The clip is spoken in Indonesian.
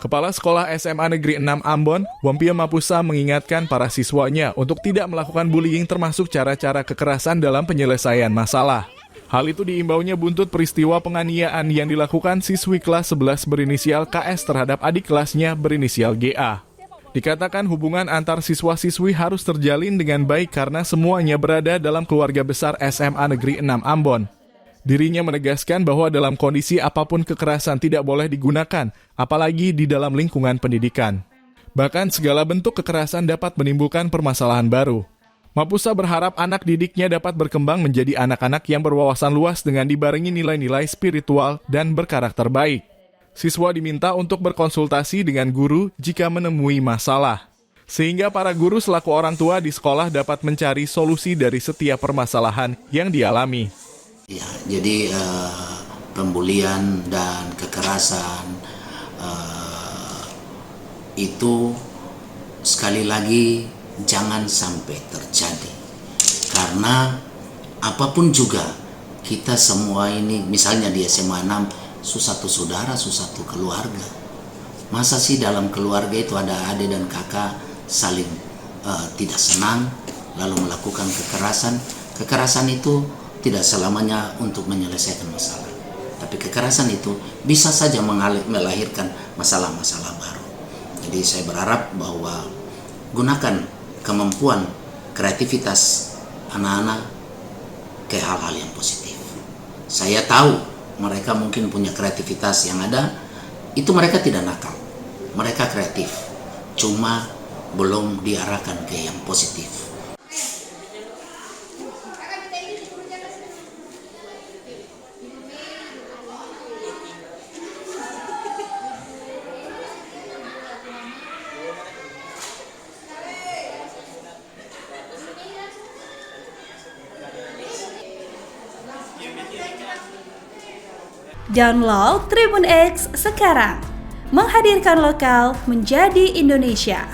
Kepala Sekolah SMA Negeri 6 Ambon, Wompia Mapusa mengingatkan para siswanya untuk tidak melakukan bullying termasuk cara-cara kekerasan dalam penyelesaian masalah. Hal itu diimbaunya buntut peristiwa penganiayaan yang dilakukan siswi kelas 11 berinisial KS terhadap adik kelasnya berinisial GA. Dikatakan hubungan antar siswa-siswi harus terjalin dengan baik karena semuanya berada dalam keluarga besar SMA Negeri 6 Ambon. Dirinya menegaskan bahwa dalam kondisi apapun kekerasan tidak boleh digunakan, apalagi di dalam lingkungan pendidikan. Bahkan segala bentuk kekerasan dapat menimbulkan permasalahan baru. Mapusa berharap anak didiknya dapat berkembang menjadi anak-anak yang berwawasan luas dengan dibarengi nilai-nilai spiritual dan berkarakter baik. Siswa diminta untuk berkonsultasi dengan guru jika menemui masalah, sehingga para guru selaku orang tua di sekolah dapat mencari solusi dari setiap permasalahan yang dialami. Ya, jadi pembulian dan kekerasan itu sekali lagi jangan sampai terjadi. Karena apapun juga kita semua ini, misalnya di SMA 6, satu saudara, satu keluarga. Masa sih dalam keluarga itu ada adik dan kakak saling tidak senang lalu melakukan kekerasan. Kekerasan itu tidak selamanya untuk menyelesaikan masalah. Tapi kekerasan itu bisa saja melahirkan masalah-masalah baru. Jadi saya berharap bahwa gunakan kemampuan kreativitas anak-anak ke hal-hal yang positif. Saya tahu mereka mungkin punya kreativitas yang ada, itu mereka tidak nakal. Mereka kreatif, cuma belum diarahkan ke yang positif. Download Tribun X sekarang, menghadirkan lokal menjadi Indonesia.